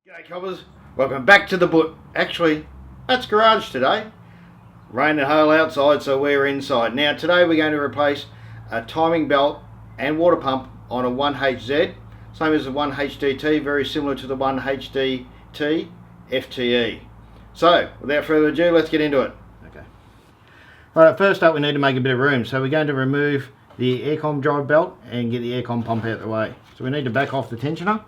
G'day cobbers, welcome back to the boot. Actually, that's garage today. Rain and hail outside, so we're inside. Now today we're going to replace a timing belt and water pump on a 1HZ. Same as the 1HD-T, very similar to the 1HD-T FTE. So, without further ado, let's get into it. Okay. Alright, first up we need to make a bit of room. So we're going to remove the aircon drive belt and get the aircon pump out of the way. So we need to back off the tensioner.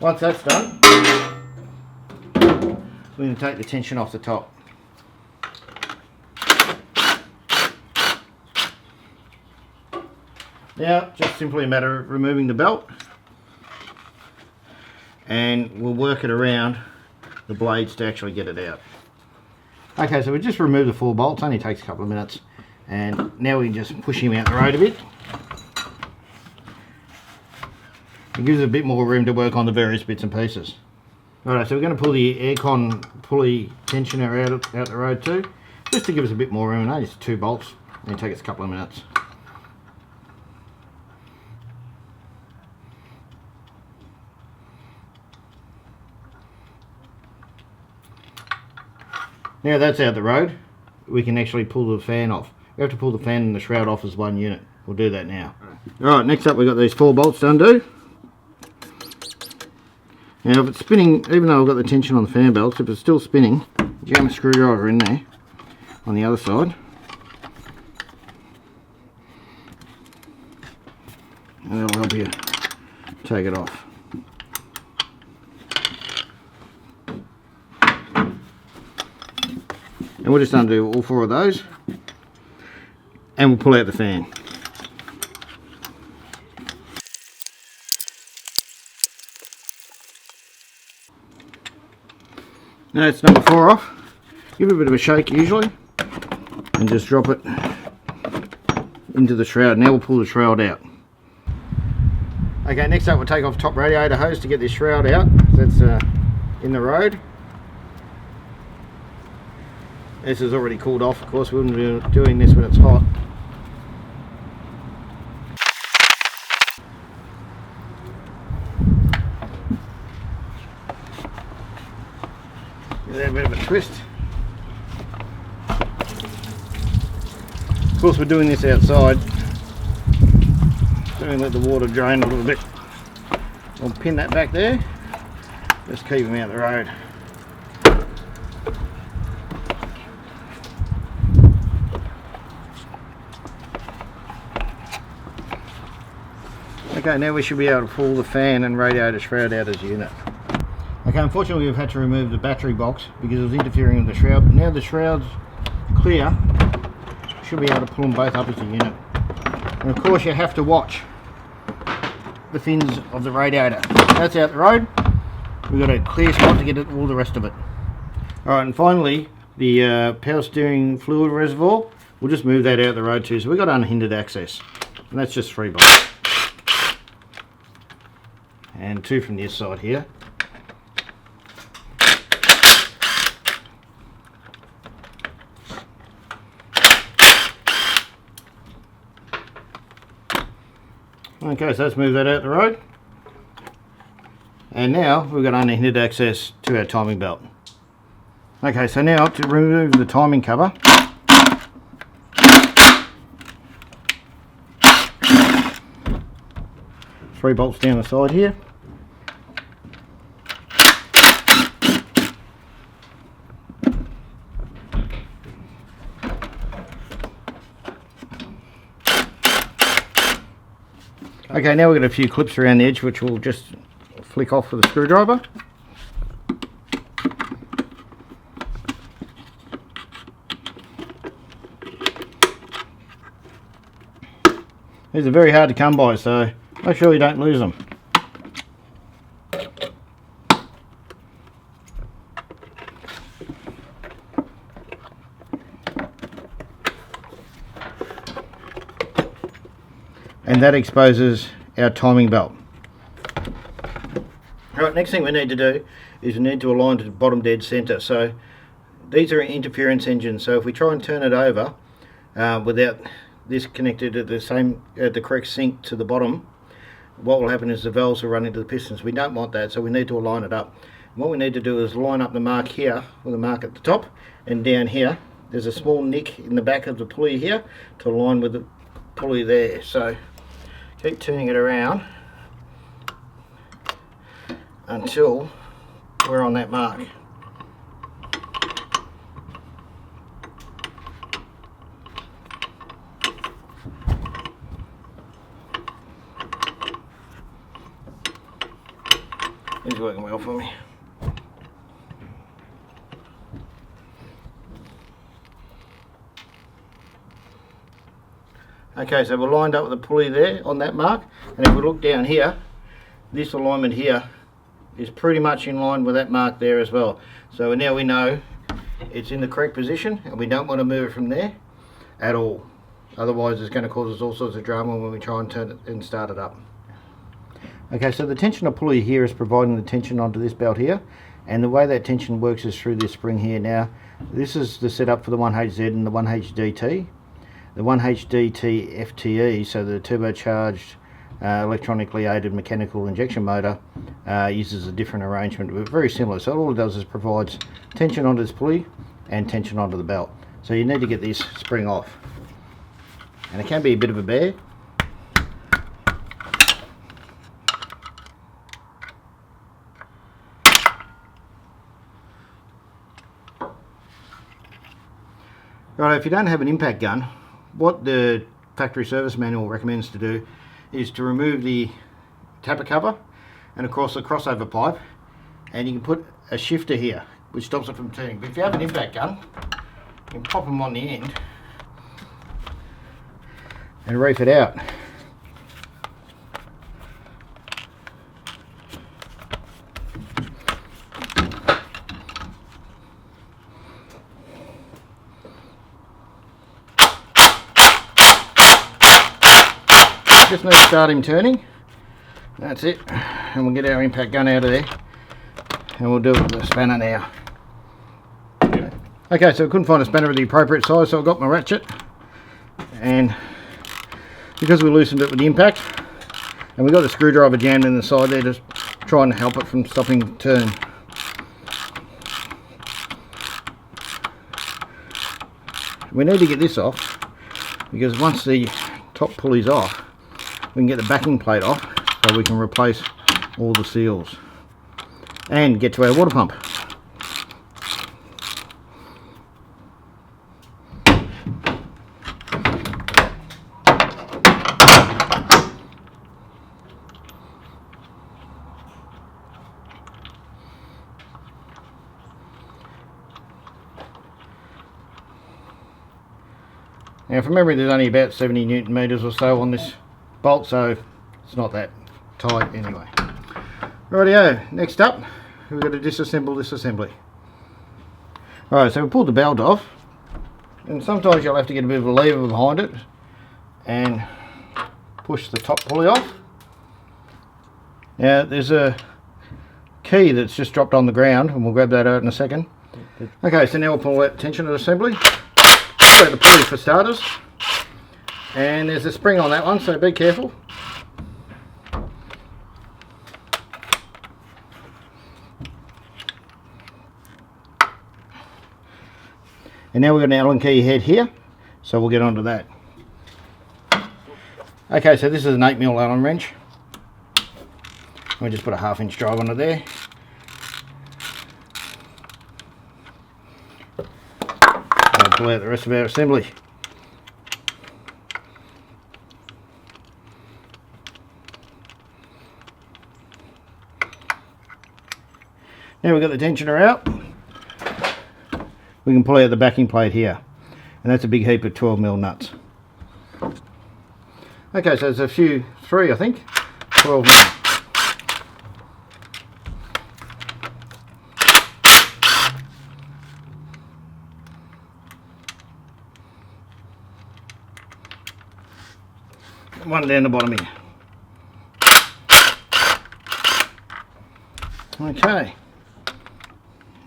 Once that's done, we're going to take the tension off the top. Now, just simply a matter of removing the belt, and we'll work it around the blades to actually get it out. Okay, so we just removed the 4 bolts, only takes a couple of minutes, and now we can just push him out the road a bit. It gives us a bit more room to work on the various bits and pieces. Alright, so we're going to pull the aircon pulley tensioner out the road too, just to give us a bit more room. No, just 2 bolts, and it'll take us a couple of minutes. Now that's out the road, we can actually pull the fan off. We have to pull the fan and the shroud off as one unit. We'll do that now. Alright, next up we've got these 4 bolts to undo. Now if it's spinning, even though I've got the tension on the fan belts, if it's still spinning, jam a screwdriver in there on the other side. And that'll help you take it off. And we'll just undo all 4 of those, and we'll pull out the fan. Now it's number 4 off. Give it a bit of a shake usually, and just drop it into the shroud. Now we'll pull the shroud out. Okay, next up we'll take off top radiator hose to get this shroud out. That's in the road. This is already cooled off, of course. We wouldn't be doing this when it's hot. Give that a bit of a twist. Of course we're doing this outside, so we let the water drain a little bit. We'll pin that back there, just keep them out the road. Okay, now we should be able to pull the fan and radiator shroud out as a unit. Okay, unfortunately we've had to remove the battery box because it was interfering with the shroud, but now the shroud's clear, should be able to pull them both up as a unit. And of course you have to watch the fins of the radiator. That's out the road. We've got a clear spot to get all the rest of it. Alright, and finally the power steering fluid reservoir, we'll just move that out the road too. So we've got unhindered access, and that's just 3 bolts. And 2 from this side here. Okay, so let's move that out the road. And now we've got unhindered access to our timing belt. Okay, so now to remove the timing cover, 3 bolts down the side here. Okay, now we've got a few clips around the edge which we'll just flick off with a screwdriver. These are very hard to come by, so make sure you don't lose them. And that exposes our timing belt. Alright, next thing we need to do is we need to align to the bottom dead center. So These are interference engines, so if we try and turn it over without this connected at the correct sync to the bottom, what will happen is the valves will run into the pistons. We don't want that, so we need to align it up. And what we need to do is line up the mark here with the mark at the top, and down here there's a small nick in the back of the pulley here to align with the pulley there. So keep turning it around until we're on that mark. It's working well for me. Okay, so we're lined up with the pulley there on that mark, and if we look down here, this alignment here is pretty much in line with that mark there as well. So now we know it's in the correct position, and we don't want to move it from there at all. Otherwise it's going to cause us all sorts of drama when we try and turn it and start it up. Okay, so the tensioner pulley here is providing the tension onto this belt here, and the way that tension works is through this spring here. Now, this is the setup for the 1HZ and the 1HD-T. The 1HD-T FTE, so the turbocharged electronically aided mechanical injection motor, uses a different arrangement, but very similar. So all it does is provides tension onto this pulley and tension onto the belt. So you need to get this spring off, and it can be a bit of a bear. Right, if you don't have an impact gun, what the factory service manual recommends to do is to remove the tapper cover and of course the crossover pipe, and you can put a shifter here which stops it from turning. But if you have an impact gun, you can pop them on the end and reef it out. Just need to start him turning. That's it. And we'll get our impact gun out of there. And we'll do it with the spanner now. Okay, so I couldn't find a spanner of the appropriate size, so I got my ratchet. And because we loosened it with the impact, and we got a screwdriver jammed in the side there to try and help it from stopping the turn. We need to get this off, because once the top pulley's off, we can get the backing plate off so we can replace all the seals and get to our water pump. Now from memory there's only about 70 Newton meters or so on this bolt, so it's not that tight anyway. Rightio, next up we've got to disassemble this assembly. Alright, so we pulled the belt off, and sometimes you'll have to get a bit of a lever behind it and push the top pulley off. Now there's a key that's just dropped on the ground, and we'll grab that out in a second. Okay, so now we'll pull out the tensioner assembly. Pull out the pulley for starters. And there's a spring on that one, so be careful. And now we've got an Allen key head here, so we'll get onto that. Okay, so this is an 8mm Allen wrench. We'll just put a 1/2 inch drive on it there. I'll pull out the rest of our assembly. Now we've got the tensioner out, we can pull out the backing plate here, and that's a big heap of 12mm nuts. Okay, so there's three I think, 12mm. One down the bottom here. Okay.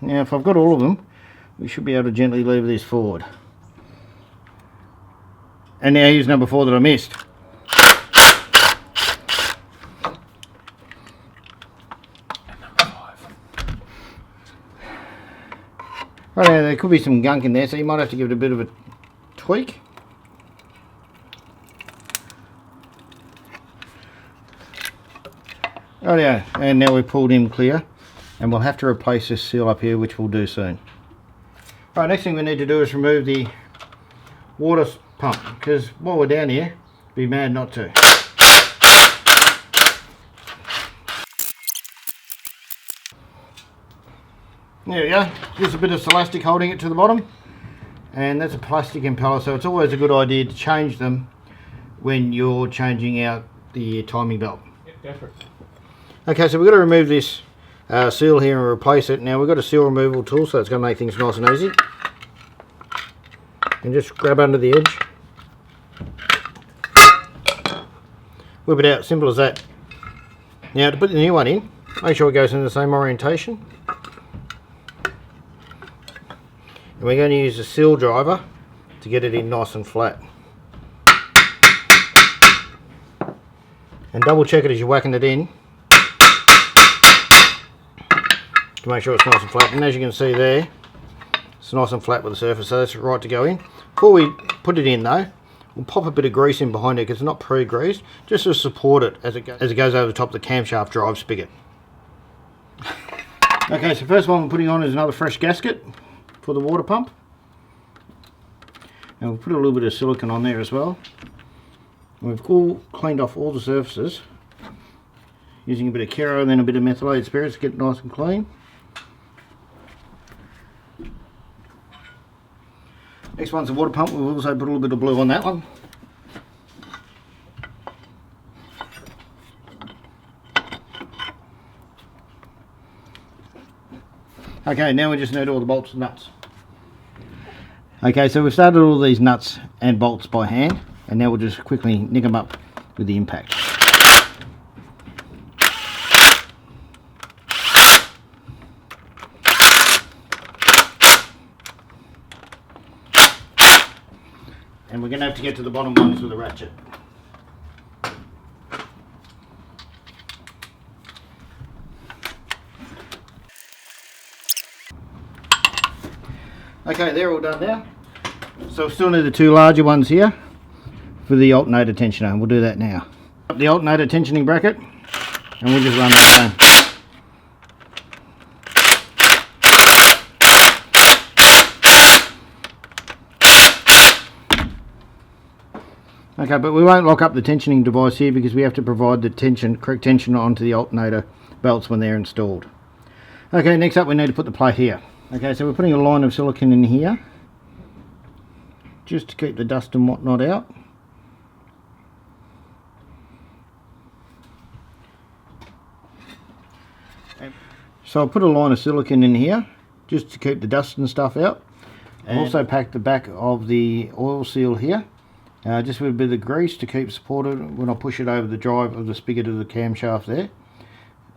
Now if I've got all of them, we should be able to gently lever this forward. And now here's number 4 that I missed. And number 5. Right now, there could be some gunk in there, so you might have to give it a bit of a tweak. Oh yeah, and now we've pulled him clear, and we'll have to replace this seal up here, which we'll do soon. Right, next thing we need to do is remove the water pump, because while we're down here, be mad not to. There we go, just a bit of elastic holding it to the bottom, and that's a plastic impeller, so it's always a good idea to change them when you're changing out the timing belt. Yep, definitely. Okay, so we've got to remove this seal here and replace it. Now we've got a seal removal tool, so it's going to make things nice and easy. And just grab under the edge, whip it out, simple as that. Now to put the new one in, make sure it goes in the same orientation. And we're going to use a seal driver to get it in nice and flat. And double check it as you're whacking it in, to make sure it's nice and flat. And as you can see there, it's nice and flat with the surface, so that's right to go in. Before we put it in though, we'll pop a bit of grease in behind it because it's not pre-greased, just to support it as it goes over the top of the camshaft drive spigot. Okay, so first one we're putting on is another fresh gasket for the water pump. And we'll put a little bit of silicone on there as well. And we've cleaned off all the surfaces using a bit of Kero and then a bit of methylated spirits to get it nice and clean. Next one's the water pump. We've also put a little bit of blue on that one. Okay, now we just need all the bolts and nuts. Okay, so we've started all these nuts and bolts by hand, and now we'll just quickly nick them up with the impact. And we're going to have to get to the bottom ones with a ratchet. Okay, they're all done now. So we still need the 2 larger ones here for the alternator tensioner, and we'll do that now. Up the alternator tensioning bracket, and we'll just run that down. Okay, but we won't lock up the tensioning device here because we have to provide the correct tension onto the alternator belts when they're installed. Okay, next up we need to put the plate here. Okay, so we're putting a line of silicone in here just to keep the dust and whatnot out. So I'll put a line of silicone in here just to keep the dust and stuff out. And also pack the back of the oil seal here. Just with a bit of grease to keep supported when I push it over the drive of the spigot of the camshaft there.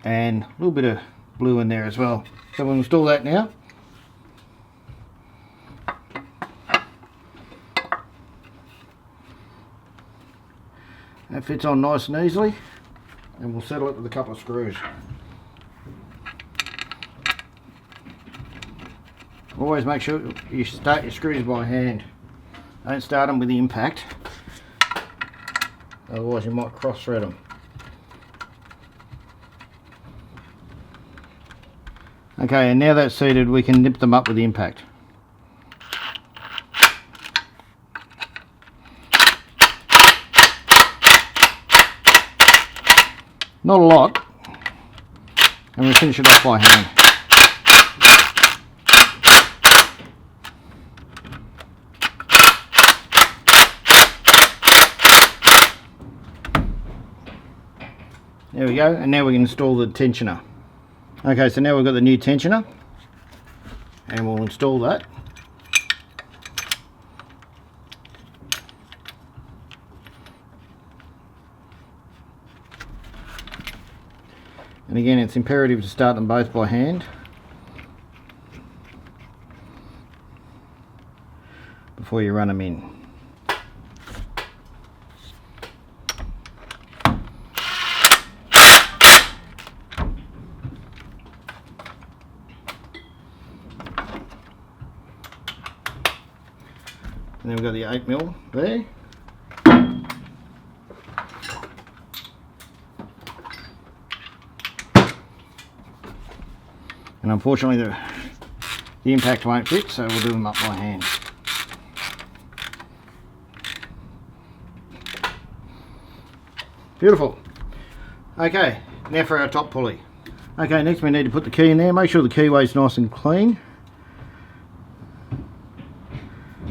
And a little bit of blue in there as well. So we'll install that now. That fits on nice and easily, and we'll settle it with a couple of screws. Always make sure you start your screws by hand. Don't start them with the impact, otherwise you might cross thread them. Okay, and now that's seated, we can nip them up with the impact. Not a lot, and we finish it off by hand. There we go, and now we can install the tensioner. Okay, so now we've got the new tensioner, and we'll install that. And again, it's imperative to start them both by hand. before you run them in. And then we've got the 8mm there. And unfortunately the impact won't fit, so we'll do them up by hand. Beautiful. Okay, now for our top pulley. Okay, next we need to put the key in there. Make sure the keyway's nice and clean.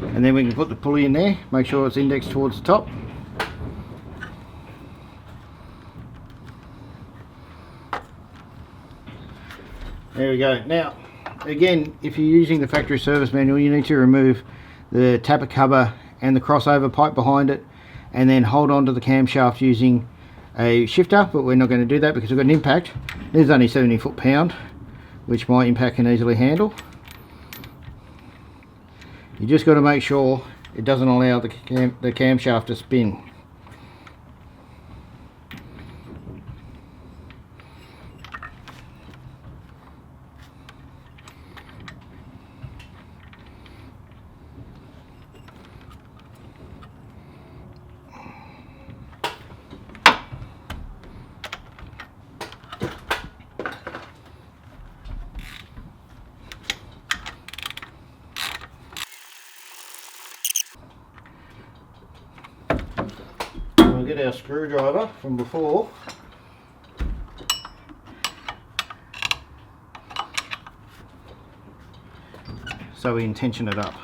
And then we can put the pulley in there. Make sure it's indexed towards the top. There we go. Now, again, if you're using the factory service manual, you need to remove the tapper cover and the crossover pipe behind it, and then hold on to the camshaft using a shifter, but we're not going to do that because we've got an impact. This is only 70 foot-pound, which my impact can easily handle. You just got to make sure it doesn't allow the camshaft to spin. We'll get our screwdriver from before. So we can tension it up.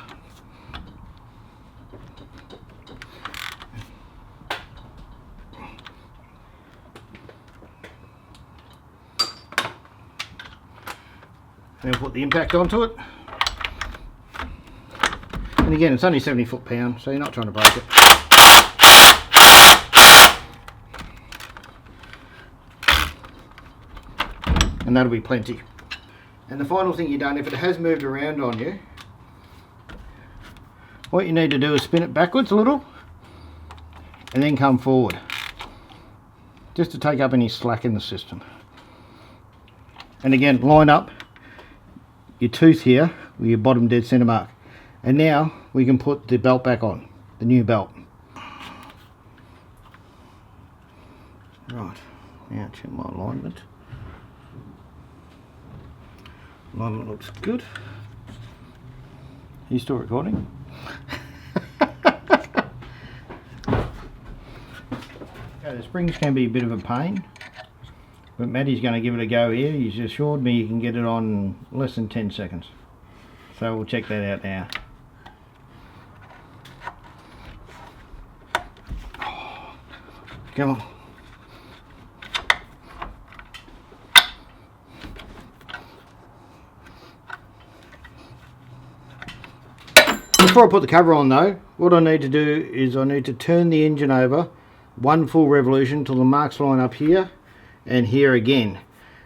And we'll put the impact onto it. And again, it's only 70 foot-pound, so you're not trying to break it. And that'll be plenty. And the final thing you've done, if it has moved around on you, what you need to do is spin it backwards a little and then come forward, just to take up any slack in the system. And again, line up your tooth here with your bottom dead center mark. And now we can put the belt back on, the new belt. Right, now check my alignment. Alignment looks good. Are you still recording? Okay, the springs can be a bit of a pain, but Matty's going to give it a go here. He's assured me you can get it on in less than 10 seconds. So we'll check that out now. Come on. Before I put the cover on though, what I need to do is I need to turn the engine over one full revolution till the marks line up here and here again.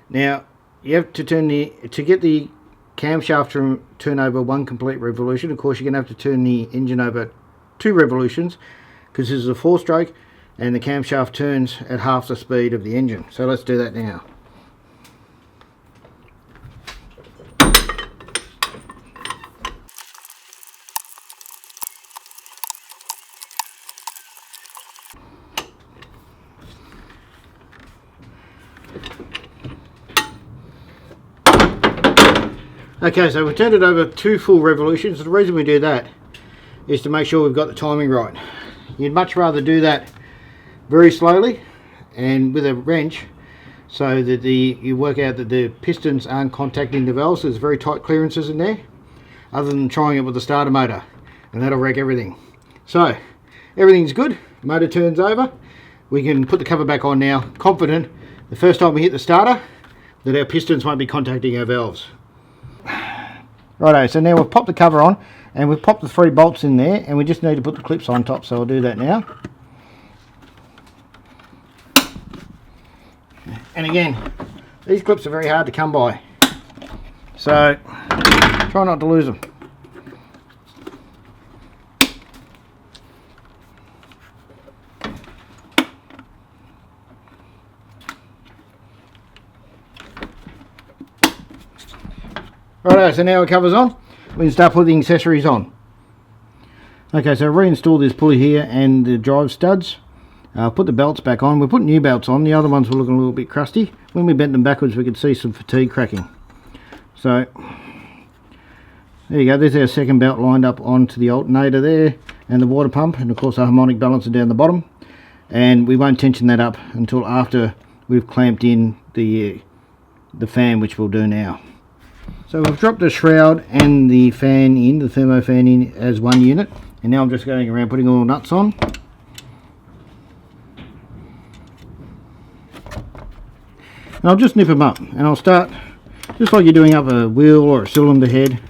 Now you have to to get the camshaft to turn over one complete revolution. Of course you're going to have to turn the engine over 2 revolutions because this is a 4-stroke and the camshaft turns at half the speed of the engine. So let's do that now. Okay, so we turned it over 2 full revolutions. The reason we do that is to make sure we've got the timing right. You'd much rather do that very slowly and with a wrench so that you work out that the pistons aren't contacting the valves. So there's very tight clearances in there, other than trying it with the starter motor, and that'll wreck everything. So everything's good, motor turns over, we can put the cover back on now, confident the first time we hit the starter that our pistons won't be contacting our valves. Righto, so now we've popped the cover on and we've popped the 3 bolts in there, and we just need to put the clips on top, so I'll do that now. And again, these clips are very hard to come by, so try not to lose them. Righto, so now it covers on, we can start putting the accessories on. Okay, so reinstall this pulley here and the drive studs. Put the belts back on. We put new belts on, the other ones were looking a little bit crusty. When we bent them backwards we could see some fatigue cracking. So there you go, there's our second belt lined up onto the alternator there and the water pump, and of course a harmonic balancer down the bottom. And we won't tension that up until after we've clamped in the fan, which we'll do now. So we've dropped the shroud and the fan in, the thermo fan in as one unit, and now I'm just going around putting all the nuts on. And I'll just nip them up, and I'll start just like you're doing up a wheel or a cylinder head.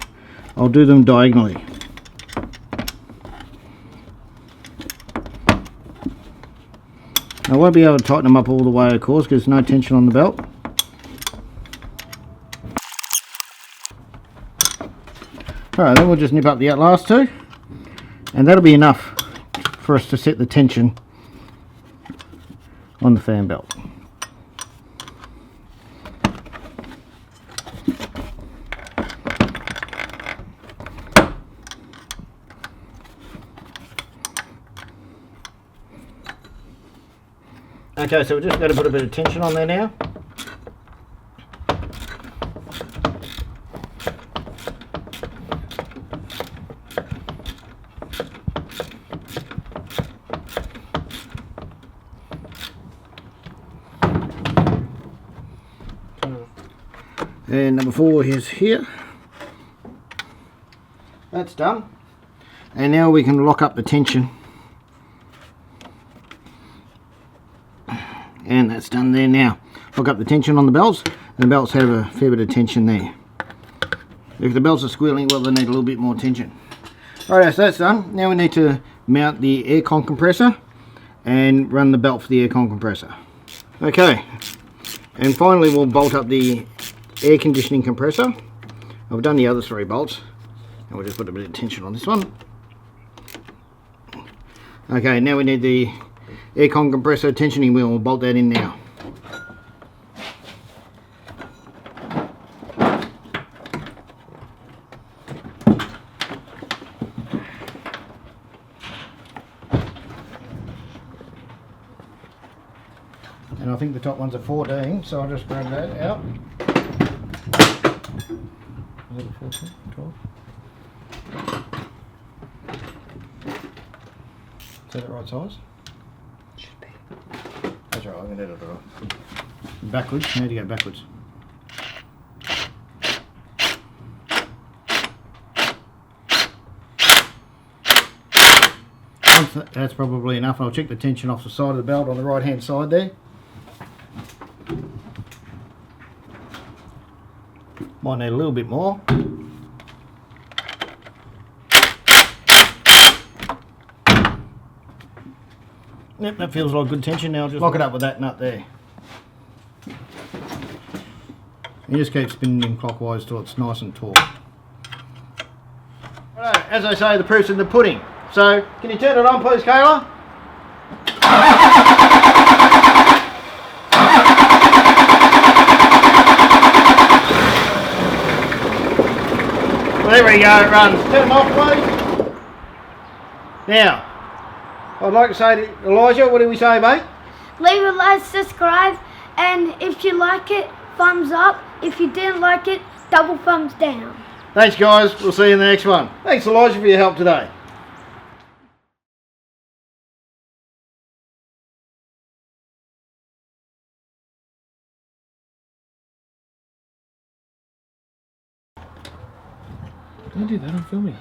I'll do them diagonally. I won't be able to tighten them up all the way, of course, because there's no tension on the belt. Alright, then we'll just nip up the last two, and that'll be enough for us to set the tension on the fan belt. Okay, so we're just going to put a bit of tension on there now. And number 4 is here. That's done. And now we can lock up the tension. And that's done there now. Lock up the tension on the belts, and the belts have a fair bit of tension there. If the belts are squealing, well, they need a little bit more tension. Alright, so that's done. Now we need to mount the aircon compressor and run the belt for the aircon compressor. Okay, and finally we'll bolt up the air conditioning compressor. I've done the other 3 bolts, and we'll just put a bit of tension on this one. Okay, now we need the aircon compressor tensioning wheel. We'll bolt that in now. And I think the top one's a 14, so I'll just grab that out. Is it a 14? 12? Is that the right size? Should be. That's right, I'm going to edit it off. Backwards, how do you go backwards? That's probably enough. I'll check the tension off the side of the belt on the right hand side there. Might need a little bit more. Yep, that feels like good tension. Now I'll just lock it up with that nut there. You just keep spinning them clockwise till it's nice and taut. Right, as I say, the proof's in the pudding. So, can you turn it on please, Kayla? Well, there we go, it runs. Turn them off please. Now, I'd like to say to Elijah, what do we say, mate? Leave a like, subscribe, and if you like it, thumbs up. If you didn't like it, double thumbs down. Thanks guys, we'll see you in the next one. Thanks Elijah for your help today. Don't do that, I'm filming.